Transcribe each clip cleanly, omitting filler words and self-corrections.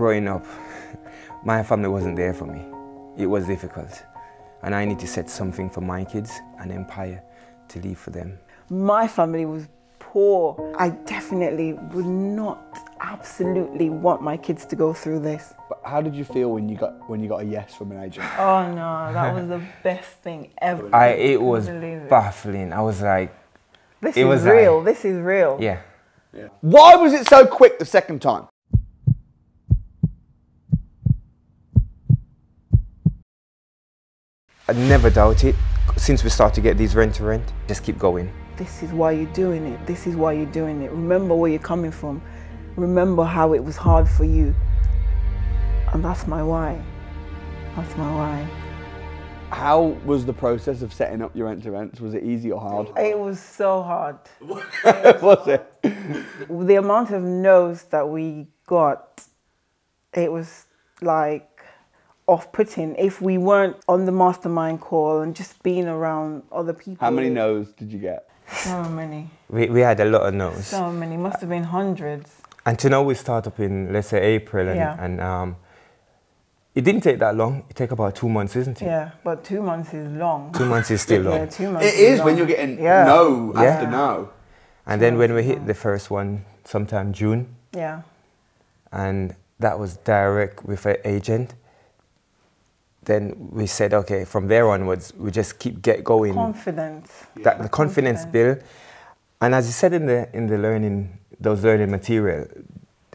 growing up, my family wasn't there for me. It was difficult. And I need to set something for my kids, an empire to leave for them. My family was poor. I definitely would not absolutely want my kids to go through this. But how did you feel when you got a yes from an agent? Oh no, that was the best thing ever. It was baffling. I was like, this is real. This is real. Yeah. Why was it so quick the second time? I never doubt it. Since we started to get these rent to rent, just keep going. This is why you're doing it. This is why you're doing it. Remember where you're coming from. Remember how it was hard for you. And that's my why. That's my why. How was the process of setting up your rent to rents? Was it easy or hard? It was so hard. Was it? The amount of no's that we got, it was like off-putting if we weren't on the mastermind call and just being around other people. How many no's did you get? So many. We had a lot of no's. So many, must have been hundreds. And to know we start up in, let's say, April, and it didn't take that long. It took about 2 months, isn't it? Yeah, but 2 months is long. 2 months is still long. Yeah, 2 months It is long. when you're getting no after no. And then when we hit the first one, sometime June, and that was direct with an agent, then we said, okay, from there onwards, we just keep going. Confidence. The confidence build. And as you said in the learning, those learning material,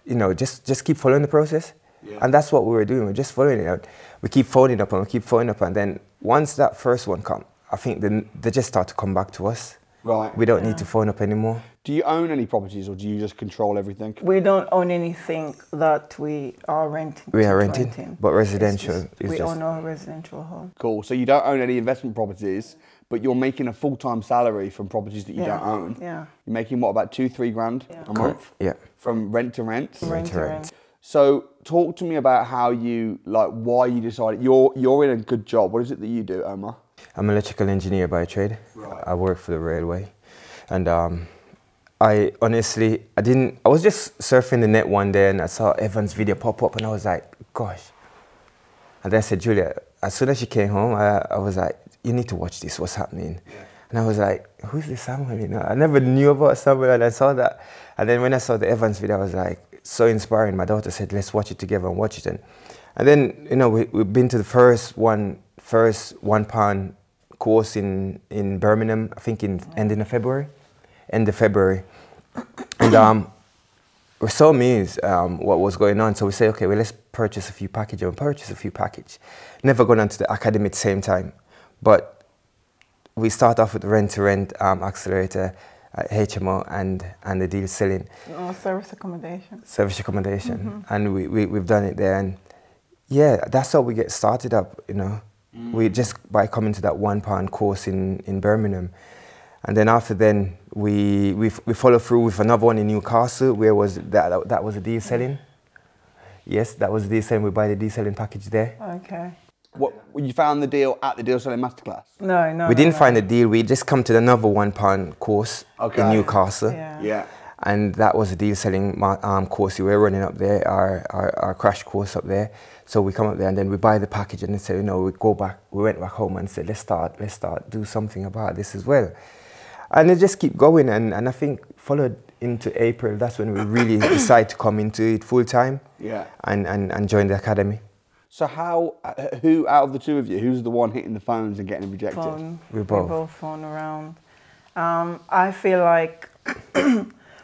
you know, just keep following the process. Yeah. And that's what we were doing. We're just following it out. We keep following up and we keep following up. And then once that first one comes, I think then they just start to come back to us. Right. We don't need to phone up anymore. Do you own any properties or do you just control everything? We don't own anything that we are renting. We are renting, but residential we own our residential home. Cool. So you don't own any investment properties, but you're making a full-time salary from properties that you don't own. Yeah. You're making what, about 2-3 grand a month? Yeah. From rent to rent? Rent to rent. So talk to me about how you, like, why you decided, you're in a good job. What is it that you do, Omar? I'm an electrical engineer by trade. Right. I work for the railway. And I honestly, I was just surfing the net one day and I saw Evan's video pop up and I was like, gosh. And then I said, Julia, as soon as she came home, I was like, you need to watch this, what's happening? Yeah. And I was like, who's this Samuel? You know, I never knew about Samuel and I saw that. And then when I saw the Evans video, I was like, so inspiring. My daughter said, let's watch it together and watch it. And then, you know, we've been to the first £1 course in Birmingham, I think end of February. And we're so amazed what was going on. So we say, okay, well, let's purchase a few packages and purchase a few packages. Never gone on to the academy at the same time. But we start off with the rent-to-rent accelerator, HMO, and the deal selling. Service accommodation. Service accommodation. And we've done it there. And yeah, that's how we get started up, you know. We just by coming to that £1 course in Birmingham. And then after then, we follow through with another one in Newcastle, where that was a deal selling. Yes, that was a deal selling. We buy the deal selling package there. Okay. What, you found the deal at the deal selling masterclass? No. We didn't find a deal. We just come to another £1 course in Newcastle. Yeah. And that was a deal selling course we were running up there, our crash course up there. So we come up there and then we buy the package and then say, you know, we went back home and said, let's start, do something about this as well. And it just keep going, and I think followed into April, that's when we really decided to come into it full time and join the academy. So who out of the two of you, who's the one hitting the phones and getting rejected? Phone. We both. We both phone around. I feel like,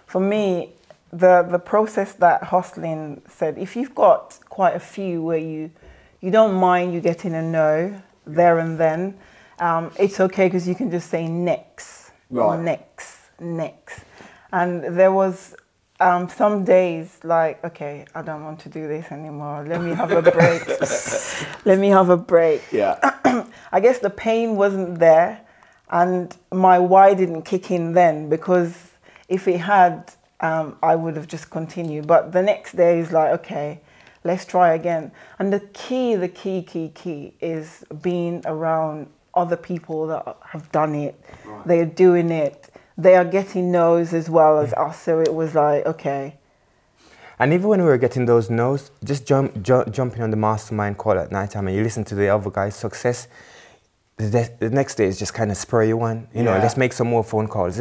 for me, the process that Hustling said, if you've got quite a few where you don't mind you getting a no there and then, it's okay because you can just say next. Right. Next. And there was some days like, okay, I don't want to do this anymore. Let me have a break. Let me have a break. Yeah. I guess the pain wasn't there and my why didn't kick in then, because if it had, I would have just continued. But the next day is like, okay, let's try again. And the key is being around other people that have done it. Right. They are doing it. They are getting no's as well as us. So it was like, okay. And even when we were getting those no's, just jumping on the mastermind call at night time and you listen to the other guy's success, the next day is just kind of spur you on. You know, let's make some more phone calls.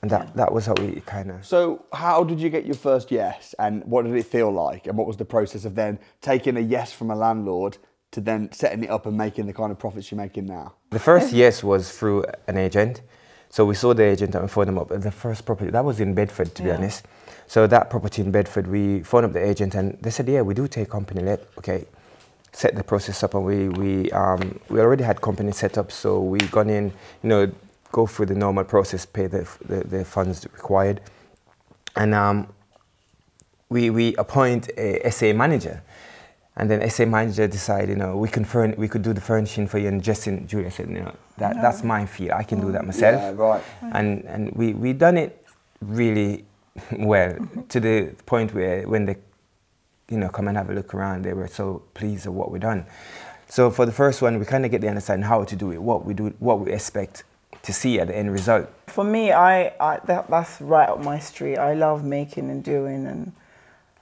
And that was how we kind of... So how did you get your first yes, and what did it feel like? And what was the process of then taking a yes from a landlord to then setting it up and making the kind of profits you're making now? The first yes was through an agent. So we saw the agent and we phoned them up. The first property, that was in Bedford, to be honest. So that property in Bedford, we phoned up the agent and they said, yeah, we do take company let. Okay, set the process up, and we already had company set up. So we gone in, you know, go through the normal process, pay the funds required. And we appoint a SA manager. And then SA manager decided, you know, we could do the furnishing for you. And Justin, Julia said, you know, that's my field. I can do that myself. Yeah, right. And we done it really well, to the point where when they, you know, come and have a look around, they were so pleased with what we done. So for the first one, we kind of get the understanding how to do it, what we do, what we expect to see at the end result. For me, that's right up my street. I love making and doing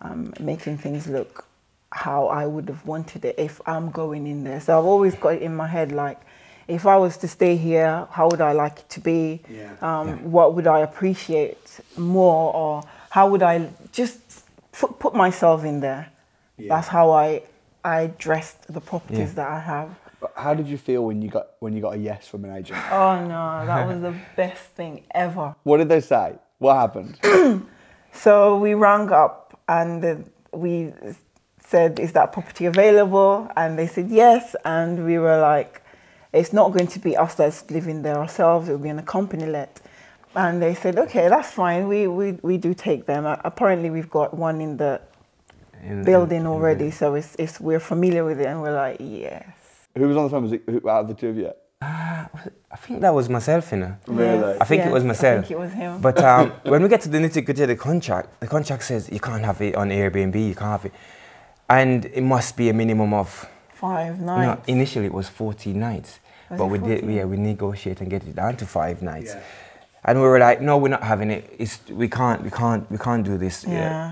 and making things look how I would have wanted it if I'm going in there. So I've always got it in my head, like, if I was to stay here, how would I like it to be? What would I appreciate more, or how would I just put myself in there? That's how I dressed the properties that I have. How did you feel when you got a yes from an agent? Oh no, that was the best thing ever. What did they say? What happened? So we rang up and we said, is that property available? And they said yes, and we were like, it's not going to be us that's living there ourselves, it will be in a company let. And they said, okay, that's fine, we do take them. Apparently we've got one in the building already, so we're familiar with it, and we're like, yes. Who was on the phone? Was it out of the two of you? I think that was myself, you know. Really? I think it was myself. I think it was him. But when we get to the nitty-gritty of the contract says you can't have it on Airbnb, you can't have it. And it must be a minimum of 5 nights. No, initially it was 40 nights. But we negotiate and get it down to 5 nights. Yeah. And we were like, no, we're not having it. We can't do this.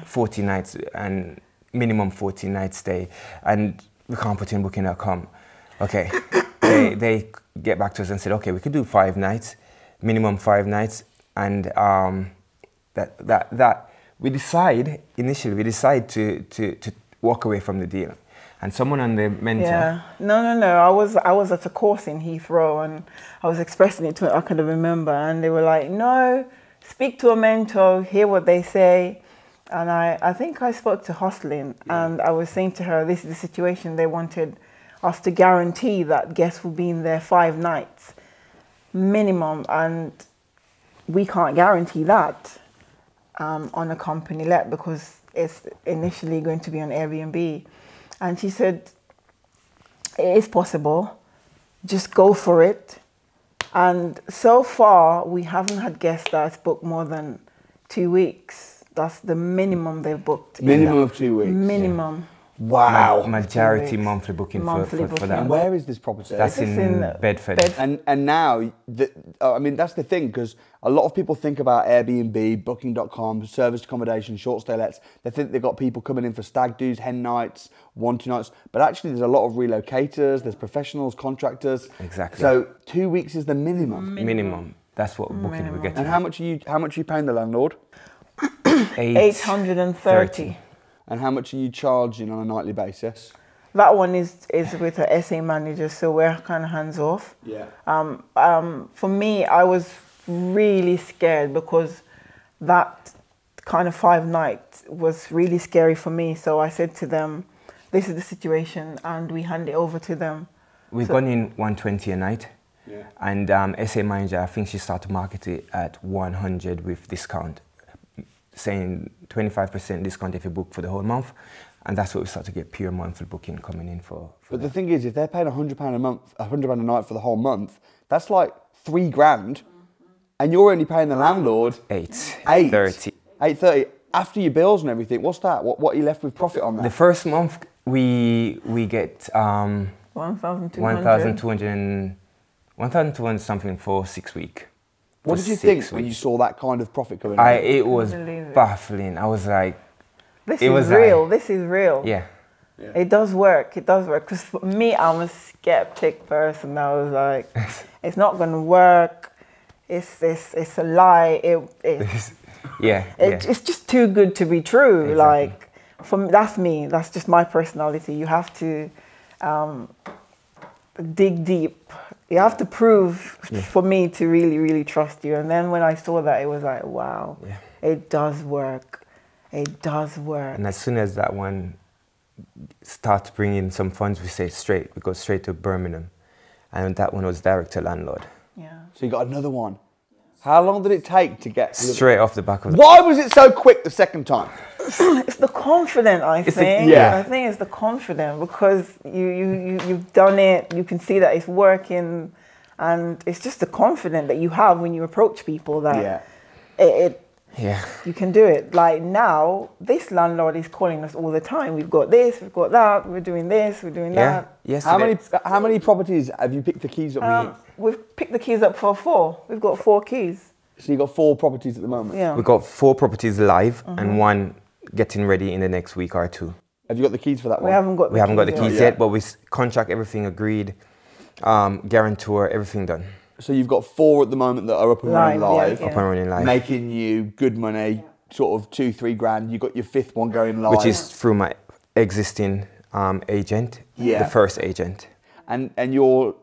40 nights and minimum 40 nights stay, and we can't put in booking.com. Okay, they get back to us and said, okay, we could do 5 nights, minimum 5 nights, and that we decide to walk away from the deal. And someone on the mentor. Yeah, no. I was at a course in Heathrow, and I was expressing it to, I couldn't remember, and they were like, no, speak to a mentor, hear what they say. And I think I spoke to Hostling, and I was saying to her, this is the situation. They wanted us to guarantee that guests will be in there 5 nights minimum, and we can't guarantee that on a company let, because it's initially going to be on Airbnb. And she said, it is possible, just go for it. And so far, we haven't had guests that's booked more than 2 weeks. That's the minimum they've booked. Minimum of 2 weeks? Minimum. Yeah. Wow. Majority monthly booking for that. And where is this property? That's in Bedford. And now, I mean, that's the thing, because a lot of people think about Airbnb, booking.com, serviced accommodation, short stay lets. They think they've got people coming in for stag do's, hen nights, 1-2 nights. But actually, there's a lot of relocators, there's professionals, contractors. Exactly. So 2 weeks is the minimum. Minimum. That's what booking we get. And how much are you paying the landlord? 830. And how much are you charging on a nightly basis? That one is with a SA manager, so we're kind of hands off. Yeah. For me, I was really scared, because that kind of 5 nights was really scary for me. So I said to them, this is the situation, and we hand it over to them. We've gone in 120 a night. Yeah. And SA manager, I think she started to market it at 100 with discount, saying 25% discount if you book for the whole month. And that's what we start to get pure monthly booking coming in for But the thing is, if they're paying £100 a month, £100 a night for the whole month, that's like 3 grand, and you're only paying the landlord 830. 830 after your bills and everything. What's that? What are you left with profit on that? The first month we get 1,200 something for 6 weeks. What did you think when you saw that kind of profit coming in? It was baffling. I was like, this It is was real. like- This is real. Yeah. It does work. It does work. Because for me, I'm a skeptic person. I was like, it's not going to work. It's a lie. Yeah. It's just too good to be true. Exactly. Like, for me, that's me. That's just my personality. You have to dig deep. You have to prove for me to really, really trust you. And then when I saw that, it was like, wow, it does work. It does work. And as soon as that one starts bringing some funds, we go straight to Birmingham. And that one was direct to landlord. Yeah. So you got another one. How long did it take to get Straight off the back of Why was it so quick the second time? It's the confidence, I think. yeah. I think it's the confidence because you've done it. You can see that it's working, and it's just the confidence that you have when you approach people that you can do it. Like now, this landlord is calling us all the time. We've got this, we've got that. We're doing this, we're doing that. Yes. How many properties have you picked the keys up? We've picked the keys up for 4. We've got 4 keys. So you got 4 properties at the moment. Yeah. We got 4 properties live and 1 getting ready in the next week or 2. Have you got the keys for that one? We haven't got the keys yet, but we contract everything agreed, guarantor, everything done. So you've got 4 at the moment that are up and running live. Yeah. Up and running live. Making you good money, sort of 2-3 grand. You got your 5th one going live. Which is through my existing agent, the first agent. And you're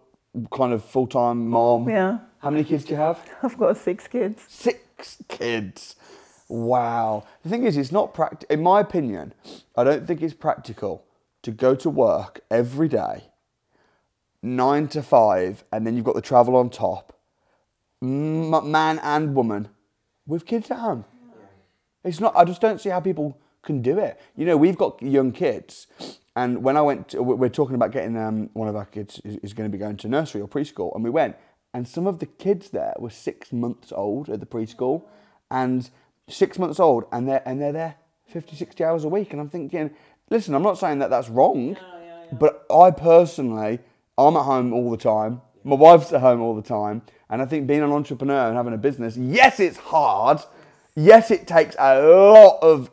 kind of full-time mom. Yeah. How many kids do you have? I've got 6 kids. 6 kids. Wow. The thing is, it's not practical. In my opinion, I don't think it's practical to go to work every day, 9 to 5, and then you've got the travel on top, man and woman, with kids at home. It's not. I just don't see how people can do it. You know, we've got young kids, and when I went, we're talking about getting one of our kids is going to be going to nursery or preschool, and we went, and some of the kids there were 6 months old at the preschool, and 6 months old, and they're there 50, 60 hours a week, and I'm thinking, listen, I'm not saying that that's wrong, but I personally, I'm at home all the time. My wife's at home all the time, and I think being an entrepreneur and having a business, yes, it's hard. Yes, it takes a lot of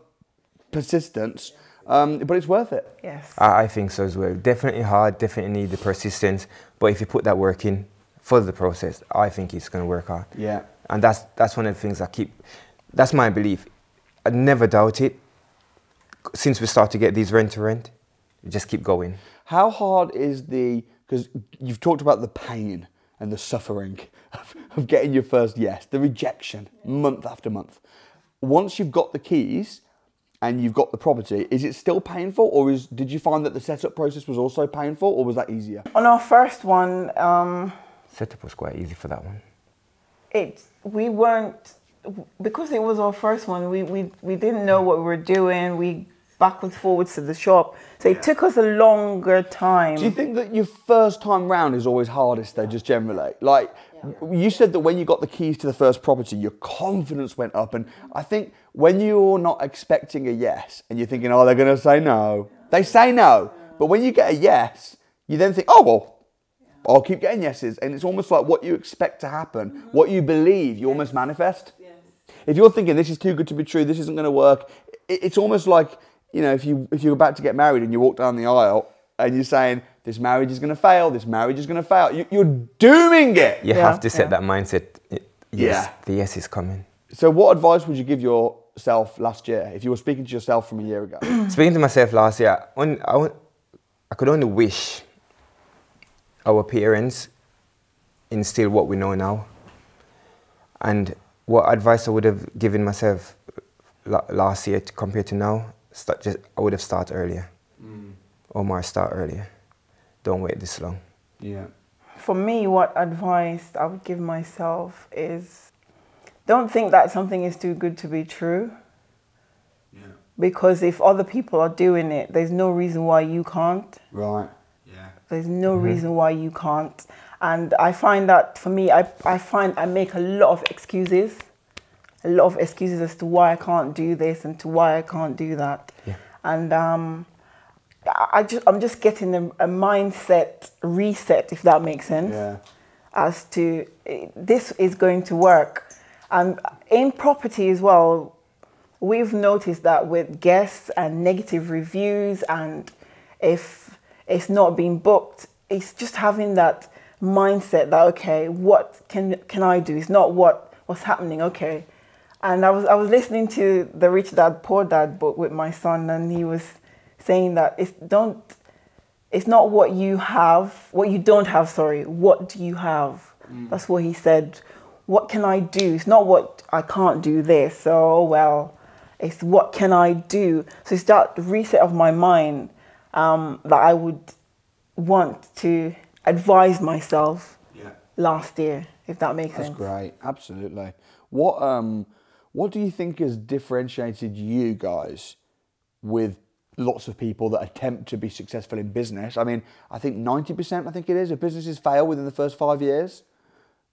persistence, but it's worth it. Yes. I think so as well. Definitely hard, definitely need the persistence. But if you put that work in for the process, I think it's going to work out. Yeah. And that's one of the things that's my belief. I never doubt it. Since we start to get these rent to rent, we just keep going. How hard is because you've talked about the pain and the suffering of getting your first yes, the rejection month after month. Once you've got the keys and you've got the property, is it still painful, or did you find that the setup process was also painful, or was that easier? On our first one, Setup was quite easy for that one. we weren't, because it was our first one, we didn't know what we were doing. We backwards, forwards to the shop. So it took us a longer time. Do you think that your first time round is always hardest though, just generally? Like, you said that when you got the keys to the first property, your confidence went up. And I think when you're not expecting a yes and you're thinking, oh, they're going to say no, they say no. But when you get a yes, you then think, oh, well, I'll keep getting yeses. And it's almost like what you expect to happen, what you believe, you almost manifest. If you're thinking this is too good to be true, this isn't going to work, it's almost like, you know, if you're about to get married and you walk down the aisle and you're saying, this marriage is going to fail, this marriage is going to fail, you're dooming it. You have to set that mindset. Yes, the yes is coming. So what advice would you give yourself last year if you were speaking to yourself from a year ago? Speaking to myself last year, I could only wish our parents instill what we know now. And what advice I would have given myself last year compared to now, I would have started earlier. Omar, start earlier. Don't wait this long. Yeah. For me, what advice I would give myself is, don't think that something is too good to be true. Yeah. Because if other people are doing it, there's no reason why you can't. Right. Yeah. There's no reason why you can't. And I find that for me, I find I make a lot of excuses. A lot of excuses as to why I can't do this and to why I can't do that. Yeah. And I'm just getting a mindset reset, if that makes sense. Yeah. As to this is going to work. And in property as well, we've noticed that with guests and negative reviews, and if it's not being booked, it's just having that mindset that, okay, what can I do? It's not what's happening, okay. And I was listening to the Rich Dad Poor Dad book with my son, and he was saying that it's not what you don't have, sorry, what do you have? That's what he said. What can I do? It's not what I can't do this, so well, it's what can I do? So it's that reset of my mind that I would want to advise myself last year, if that makes sense. That's great, absolutely. What do you think has differentiated you guys with lots of people that attempt to be successful in business? I mean, I think 90%, I think it is, of businesses fail within the first 5 years.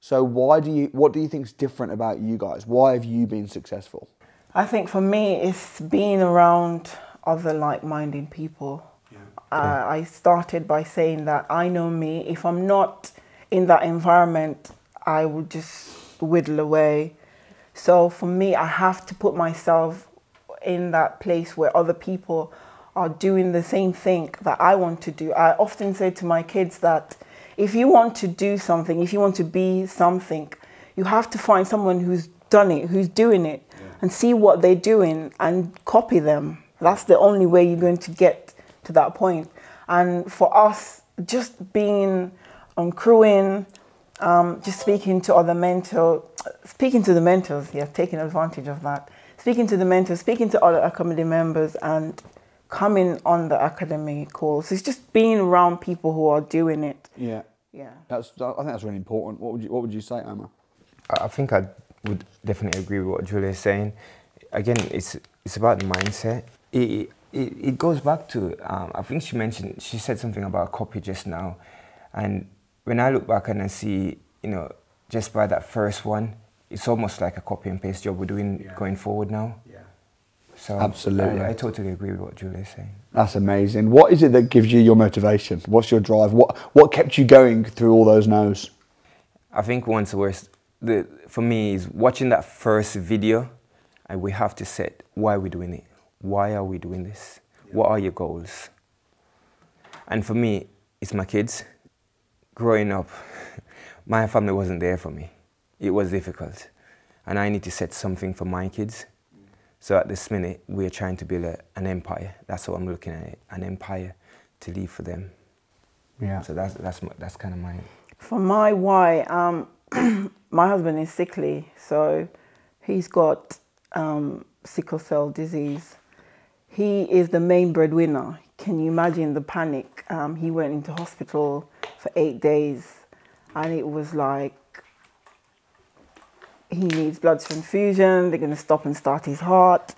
So what do you think is different about you guys? Why have you been successful? I think for me, it's being around other like-minded people. I started by saying that I know me. If I'm not in that environment, I would just whittle away. So for me, I have to put myself in that place where other people are doing the same thing that I want to do. I often say to my kids that if you want to do something, if you want to be something, you have to find someone who's done it, who's doing it, and see what they're doing and copy them. That's the only way you're going to get to that point. And for us, just being on crewing, just speaking to the mentors, taking advantage of that. Speaking to the mentors, speaking to other academy members, and coming on the academy calls. It's just being around people who are doing it. Yeah. I think that's really important. What would you say, Omar? I think I would definitely agree with what Julia is saying. Again, it's about the mindset. It goes back to, I think she said something about copy just now. And when I look back and I see, just by that first one, it's almost like a copy and paste job we're doing going forward now. So absolutely. I totally agree with what Julia is saying. That's amazing. What is it that gives you your motivation? What's your drive? What kept you going through all those no's? I think once the worst, for me, is watching that first video, and we have to set why we're doing it. Why are we doing this? What are your goals? And for me, it's my kids. Growing up, my family wasn't there for me. It was difficult. And I need to set something for my kids. So at this minute, we're trying to build an empire. That's how I'm looking at it, an empire to leave for them. Yeah. So that's kind of my... For my why, my husband is sickly, so he's got sickle cell disease. He is the main breadwinner. Can you imagine the panic? He went into hospital for 8 days, and it was like, he needs blood transfusion, they're going to stop and start his heart,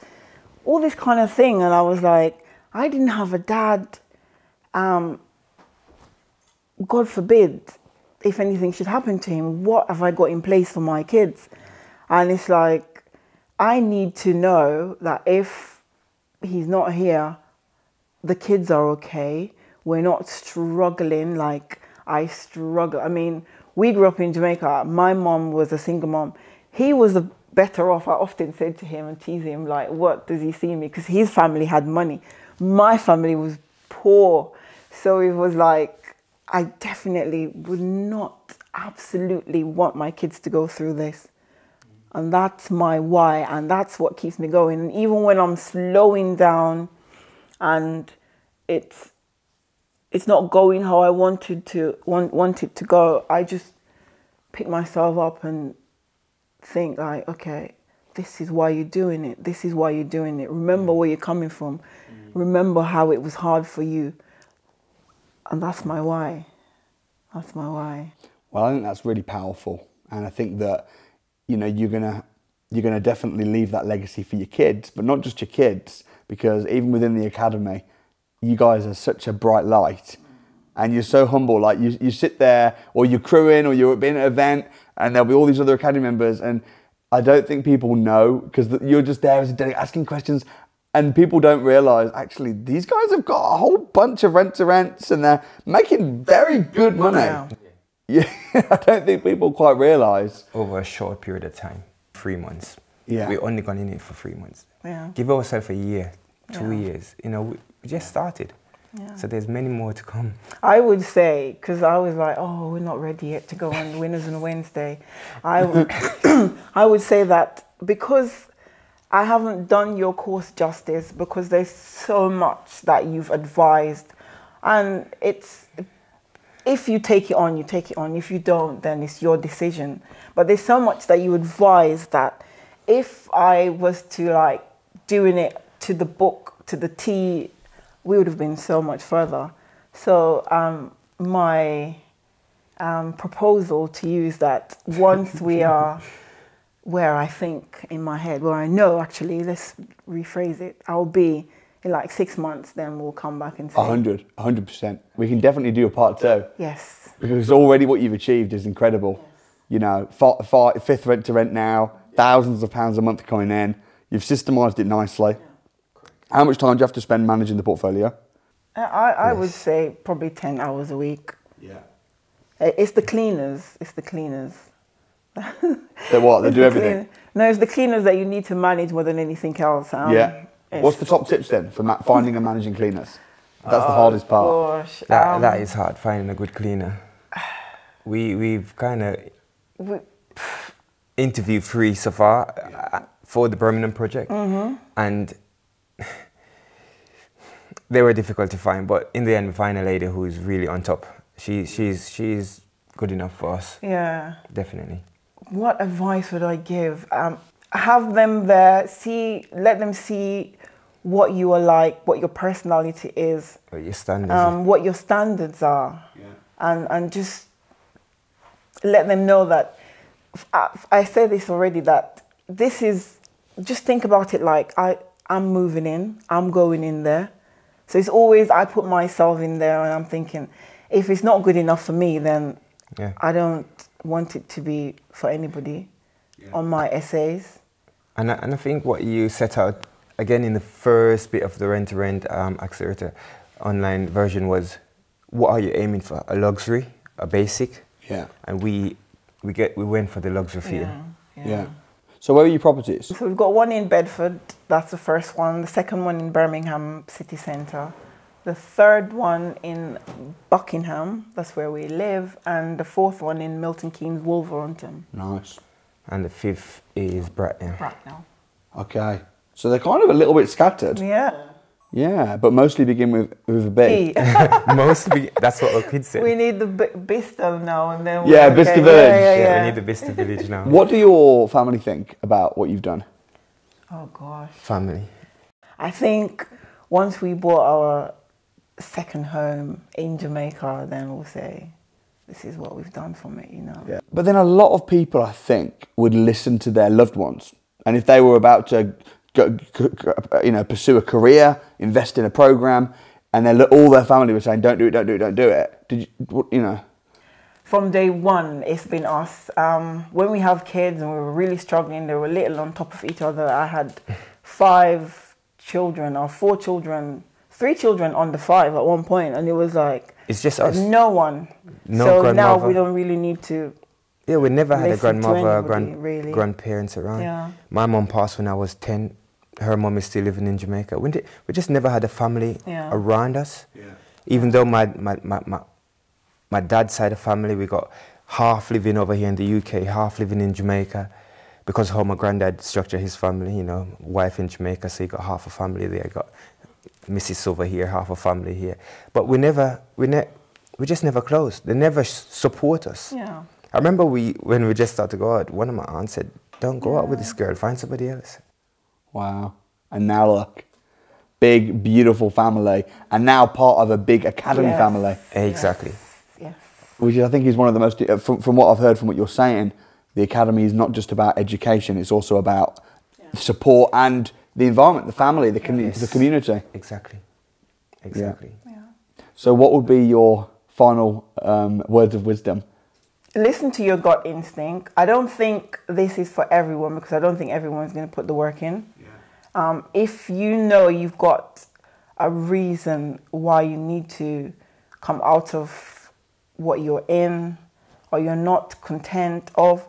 all this kind of thing. And I was like, I didn't have a dad. God forbid, if anything should happen to him, what have I got in place for my kids? And it's like, I need to know that if he's not here, the kids are okay. We're not struggling like I struggle. I mean, we grew up in Jamaica. My mom was a single mom. He was better off. I often said to him and tease him, like, what does he see me? Because his family had money. My family was poor. So it was like, I definitely would not absolutely want my kids to go through this. And that's my why. And that's what keeps me going. And even when I'm slowing down and it's not going how I want it to go, I just pick myself up and think like, okay, this is why you're doing it. This is why you're doing it. Remember where you're coming from. Remember how it was hard for you. And that's my why. That's my why. Well, I think that's really powerful. And I think that, you're gonna definitely leave that legacy for your kids, but not just your kids, because even within the academy, you guys are such a bright light. And you're so humble, like you sit there, or you're crewing, or you're being at an event, and there'll be all these other academy members, and I don't think people know, because you're just there as a delegate asking questions, and people don't realise, actually, these guys have got a whole bunch of rent-to-rents, and they're making very good money. Yeah, I don't think people quite realise. Over a short period of time, 3 months, Yeah. We've only gone in it for 3 months. Yeah. Give ourselves a year, 2 Yeah. years. You know, we just started. Yeah. So there's many more to come. I would say, because I was like, oh, we're not ready yet to go on Winners on Wednesday. I would say that because I haven't done your course justice, because there's so much that you've advised, and it's, if you take it on, you take it on. If you don't, then it's your decision. But there's so much that you advise that if I was to like doing it to the book, to the T, we would have been so much further. So my proposal to you is that once we are where I think in my head, where I know actually, let's rephrase it, I'll be in like 6 months, then we'll come back and say 100%. We can definitely do a part 2. yes. Because already what you've achieved is incredible. Yes. You know, fifth rent to rent now, thousands of pounds a month coming in. You've systemised it nicely. How much time do you have to spend managing the portfolio? I would say probably 10 hours a week. Yeah. It's the cleaners. It's the cleaners. They what? They It's do the everything? No, it's the cleaners that you need to manage more than anything else. Yeah. What's the top tips then for finding and managing cleaners? That's the hardest part. Gosh, That is hard, finding a good cleaner. We've kind of interviewed 3 so far for the Birmingham project, and they were difficult to find. But in the end, we find a lady who is really on top. She's good enough for us. Yeah. Definitely. What advice would I give? Have them there. Let them see what you are like, what your personality is, What your standards. what your standards are, and just let them know that. I said this already, that this is, just think about it like I'm moving in, I'm going in there. So it's always, I put myself in there and I'm thinking, if it's not good enough for me, then I don't want it to be for anybody on my essays. And I think what you set out, again, in the first bit of the rent-to-rent accelerator online version was, what are you aiming for? A luxury, a basic? Yeah. And we went for the luxury feel. Yeah. So where are your properties? So we've got one in Bedford, that's the first one. The second one in Birmingham City Centre. The third one in Buckingham, that's where we live. And the fourth one in Milton Keynes, Wolverhampton. Nice. And the 5th is Bracknell. Bracknell. Okay. So they're kind of a little bit scattered. Yeah. Yeah, but mostly begin with a B. Mostly, that's what our kids said. We need the Bicester now and then. Yeah, Bicester Village. Yeah, we need the Bicester Village now. What do your family think about what you've done? Oh gosh. Family. I think once we bought our second home in Jamaica, then we'll say, this is what we've done from it, you know. Yeah. But then a lot of people, I think, would listen to their loved ones. And if they were about to pursue a career, invest in a program, and all their family were saying, don't do it, don't do it, don't do it. Did you? From day one, it's been us. When we have kids and we were really struggling, they were little on top of each other. I had 5 children or 4 children, 3 children under 5 at one point, and it was like, it's just us. No one. No so grandmother. now we don't really need to. Yeah, we never had a grandmother, really. grandparents around. Yeah. My mom passed when I was 10. Her mom is still living in Jamaica. We just never had a family around us. Yeah. Even though my dad's side of family, we got half living over here in the UK, half living in Jamaica, because how my granddad structured his family, wife in Jamaica, so he got half a family there, got Mrs. over here, half a family here. But we just never closed. They never support us. Yeah. I remember when we just started to go out, one of my aunts said, don't go out with this girl, find somebody else. Wow. And now look, big, beautiful family, and now part of a big academy family. Exactly. Yes. Which I think is one of the most, from what I've heard from what you're saying, the academy is not just about education, it's also about support and the environment, the family, the community. Exactly. Yeah. So what would be your final words of wisdom? Listen to your gut instinct. I don't think this is for everyone, because I don't think everyone's going to put the work in. Yeah. If you know you've got a reason why you need to come out of what you're in, or you're not content of,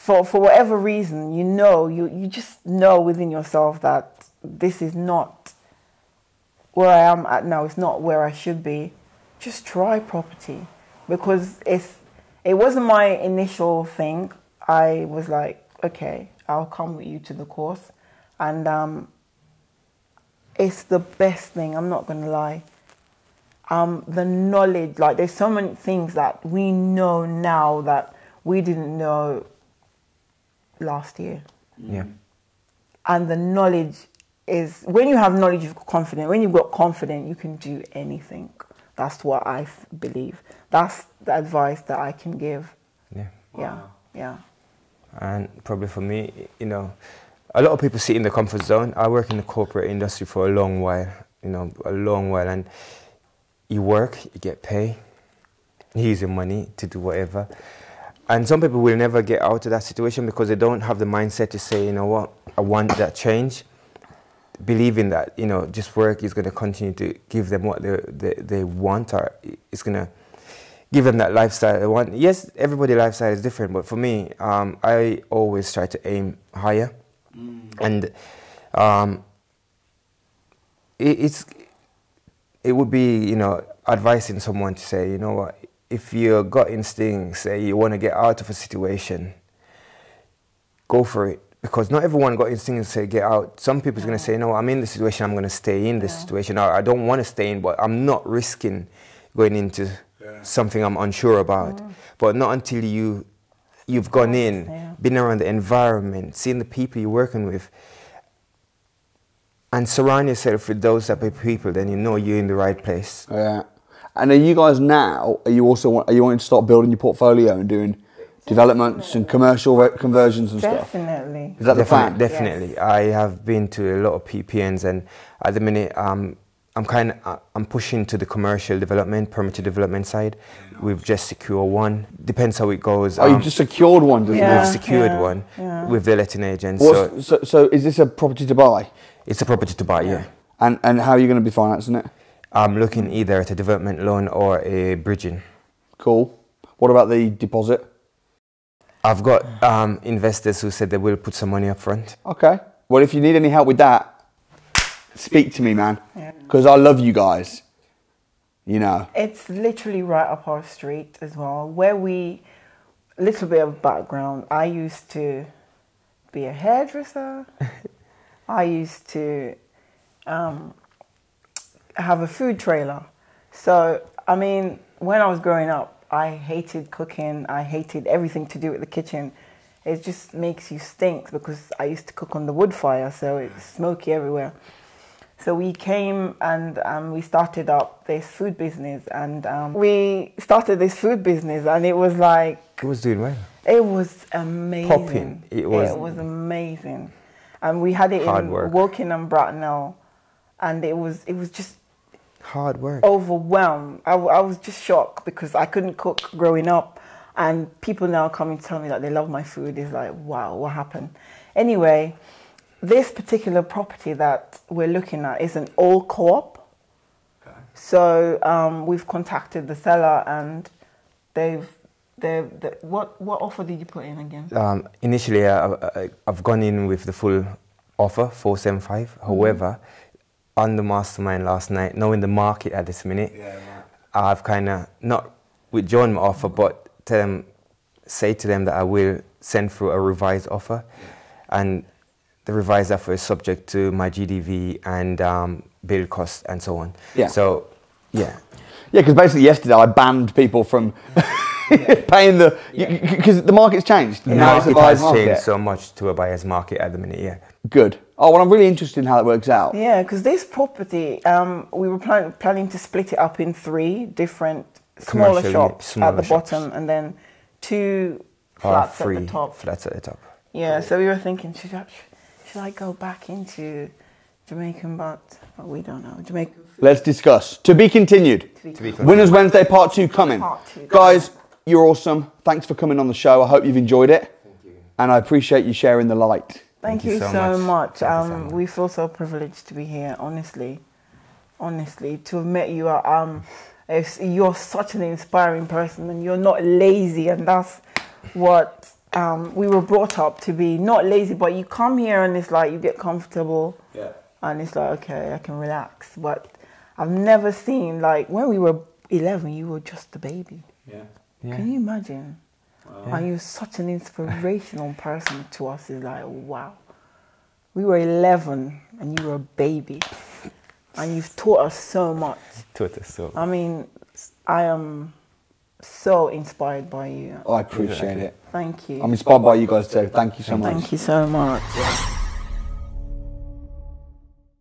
for whatever reason, you just know within yourself that this is not where I am at now. It's not where I should be. Just try property, because it wasn't my initial thing. I was like, okay, I'll come with you to the course, and it's the best thing. I'm not gonna lie. The knowledge, like there's so many things that we know now that we didn't know last year. Yeah. And the knowledge is, when you have knowledge, you've got confidence. When you've got confidence, you can do anything. That's what I believe. That's the advice that I can give. Yeah. Wow. Yeah. And probably for me, you know, a lot of people sit in the comfort zone. I work in the corporate industry for a long while, you know, and you work, you get paid, you use your money to do whatever. And some people will never get out of that situation because they don't have the mindset to say, you know what, I want that change. Believing that, you know, just work is going to continue to give them what they want, or it's going to give them that lifestyle they want. Yes, everybody's lifestyle is different, but for me, I always try to aim higher. And it would be, you know, advising someone to say, you know what, if your gut instinct say you want to get out of a situation, go for it. Because not everyone got instinct to say get out. Some people's going to say, no, I'm in this situation, I'm going to stay in this situation. I don't want to stay in, but I'm not risking going into something I'm unsure about. But not until you've gone in, been around the environment, seen the people you're working with, and surround yourself with those type of people, then you know you're in the right place. Yeah. And are you guys now, are you wanting to start building your portfolio and doing developments and commercial conversions and stuff? Definitely. Is that the plan? Definitely. Yes. I have been to a lot of PPNs, and at the minute I'm pushing to the commercial development, permitted development side. We've just secured one. Depends how it goes. Oh, you've just secured one, doesn't We've secured one with the letting agent. So is this a property to buy? It's a property to buy, yeah. And how are you going to be financing it? I'm looking either at a development loan or a bridging. Cool. What about the deposit? I've got investors who said they will put some money up front. Okay. Well, if you need any help with that, speak to me, man. Because I love you guys. You know. It's literally right up our street as well. Little bit of background. I used to be a hairdresser. I used to have a food trailer. So, I mean, when I was growing up, I hated cooking. I hated everything to do with the kitchen. It just makes you stink, because I used to cook on the wood fire, so it's smoky everywhere. So we came and we started up this food business, and it was like... It was doing well. It was amazing. Popping. It was amazing. And we had it in Woking and Bracknell, and it was just... hard work. Overwhelmed. I was just shocked because I couldn't cook growing up, and people now coming to tell me that they love my food. Is like, wow, what happened? Anyway, this particular property that we're looking at is an old co-op. Okay. So we've contacted the seller, and what offer did you put in again? Initially, I've gone in with the full offer, 475. However, on the mastermind last night, knowing the market at this minute, I've kind of not withdrawn my offer, but say to them that I will send through a revised offer, and the revised offer is subject to my GDV and build costs and so on. Yeah. So, yeah. Yeah, because basically yesterday I banned people from paying because the market's changed. The market has changed so much to a buyer's market at the minute, yeah. Good. Oh, well, I'm really interested in how that works out. Yeah, because this property, we were planning to split it up in 3 different smaller shops at the bottom, and then 2 flats at the top. Flats at the top. Yeah, so we were thinking, should I go back into Jamaican, but we don't know. Jamaican food. Let's discuss. To be continued. Winners Wednesday Part 2 coming. Guys, you're awesome. Thanks for coming on the show. I hope you've enjoyed it. Thank you. And I appreciate you sharing the light. Thank you so much. We feel so privileged to be here, honestly. Honestly, to have met you, you're such an inspiring person, and you're not lazy, and that's what we were brought up to be not lazy, but you come here and it's like you get comfortable. Yeah. And it's like, okay, I can relax. But I've never seen, like, when we were 11, you were just a baby. Yeah. Yeah. Can you imagine? Wow. And you're such an inspirational person to us. It's like, wow. We were 11 and you were a baby. And you've taught us so much. Taught us so. I mean, I am so inspired by you. Oh, I appreciate it. Thank you. I'm inspired by you guys too. Thank you so much. Thank you so much.